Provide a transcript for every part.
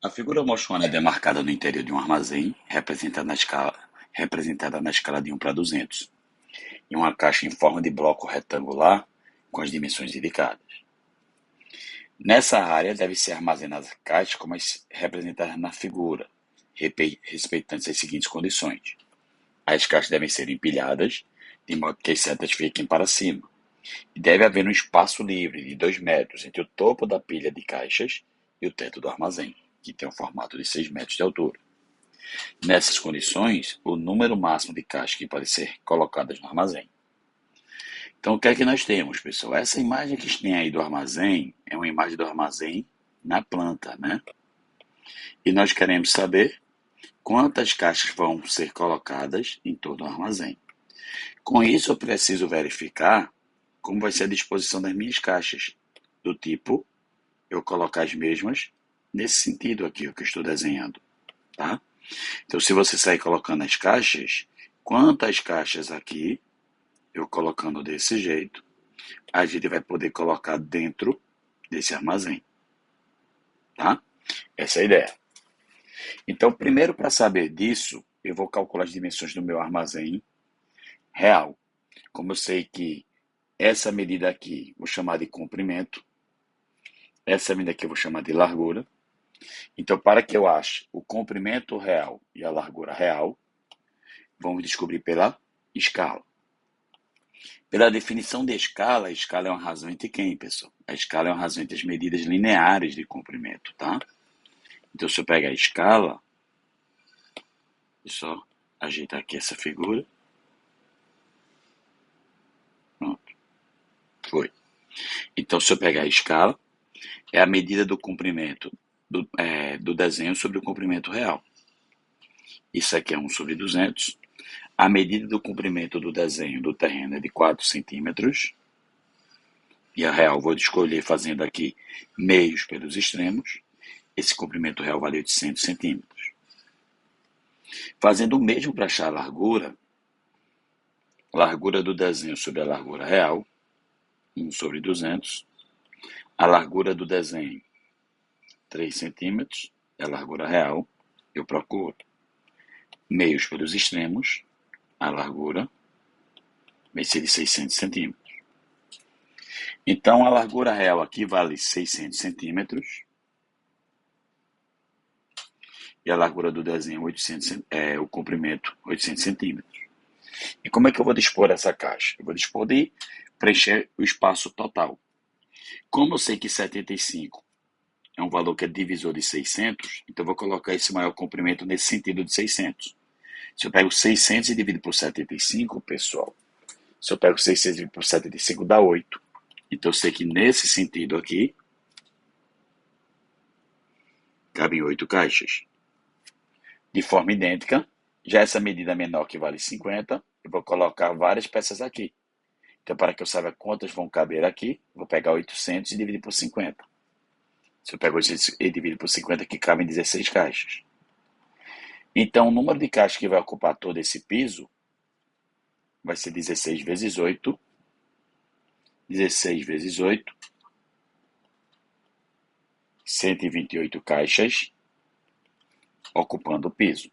A figura mostra uma linha demarcada no interior de um armazém, representada na escala de 1 para 200, e uma caixa em forma de bloco retangular com as dimensões indicadas. Nessa área deve ser armazenadas caixas como as representadas na figura, respeitando as seguintes condições. As caixas devem ser empilhadas, de modo que as setas fiquem para cima, e deve haver um espaço livre de 2 metros entre o topo da pilha de caixas e o teto do armazém, que tem um formato de 6 metros de altura. Nessas condições, o número máximo de caixas que podem ser colocadas no armazém. Então, o que é que nós temos, pessoal? Essa imagem que tem aí do armazém é uma imagem do armazém na planta, né? E nós queremos saber quantas caixas vão ser colocadas em todo o armazém. Com isso, eu preciso verificar como vai ser a disposição das minhas caixas, do tipo, eu colocar as mesmas nesse sentido aqui, o que eu estou desenhando, tá? Então, se você sair colocando as caixas, quantas caixas aqui, eu colocando desse jeito, a gente vai poder colocar dentro desse armazém, tá? Essa é a ideia. Então, primeiro, para saber disso, eu vou calcular as dimensões do meu armazém real. Como eu sei que essa medida aqui vou chamar de comprimento, essa medida aqui eu vou chamar de largura. Então, para que eu ache o comprimento real e a largura real, vamos descobrir pela escala. Pela definição de escala, a escala é uma razão entre quem, pessoal? A escala é uma razão entre as medidas lineares de comprimento, tá? Então, se eu pegar a escala, deixa eu só ajeitar aqui essa figura. Pronto. Foi. Então, se eu pegar a escala, é a medida do comprimento do desenho sobre o comprimento real. Isso aqui é 1 sobre 200. A medida do comprimento do desenho do terreno é de 4 centímetros. E a real vou escolher fazendo aqui meios pelos extremos. Esse comprimento real vale 800 centímetros. Fazendo o mesmo para achar a largura do desenho sobre a largura real, 1 sobre 200. A largura do desenho, 3 centímetros, é a largura real. Eu procuro meios pelos extremos, a largura vai ser de 600 centímetros. Então, a largura real aqui vale 600 centímetros. E a largura do desenho, o comprimento, 800 centímetros. E como é que eu vou dispor essa caixa? Eu vou dispor de preencher o espaço total. Como eu sei que 75 é um valor que é divisor de 600, então eu vou colocar esse maior comprimento nesse sentido de 600. Se eu pego 600 e divido por 75, pessoal, se eu pego 600 e divido por 75, dá 8. Então eu sei que nesse sentido aqui, cabem 8 caixas. De forma idêntica, já essa medida menor que vale 50, eu vou colocar várias peças aqui. Então, para que eu saiba quantas vão caber aqui, vou pegar 800 e dividir por 50. Se eu pego 800 e dividir por 50, aqui cabem 16 caixas. Então, o número de caixas que vai ocupar todo esse piso vai ser 16 vezes 8. 16 vezes 8. 128 caixas ocupando o piso.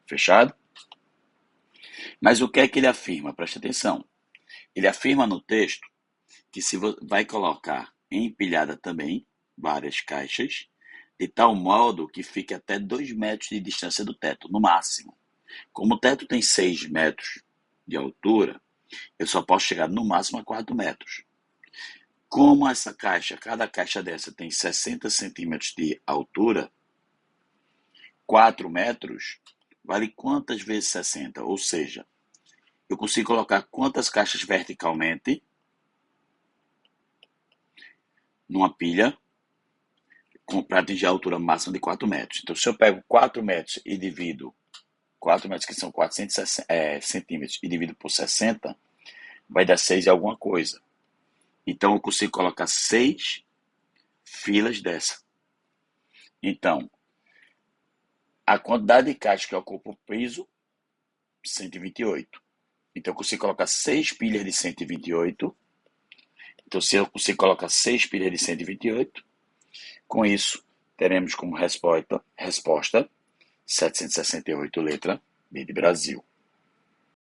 Fechado? Mas o que é que ele afirma? Preste atenção. Ele afirma no texto que se vai colocar empilhada também várias caixas, de tal modo que fique até 2 metros de distância do teto, no máximo. Como o teto tem 6 metros de altura, eu só posso chegar no máximo a 4 metros. Como essa caixa, cada caixa dessa tem 60 centímetros de altura, 4 metros vale quantas vezes 60? Ou seja, eu consigo colocar quantas caixas verticalmente numa pilha para atingir a altura máxima de 4 metros. Então, se eu pego 4 metros e divido 4 metros, que são 400 centímetros, e divido por 60, vai dar 6 e alguma coisa. Então, eu consigo colocar 6 filas dessa. Então, a quantidade de caixas que ocupa o piso, 128. Então, eu consigo colocar 6 pilhas de 128. Então, se eu consigo colocar 6 pilhas de 128, com isso, teremos como resposta 768 letra B de Brasil.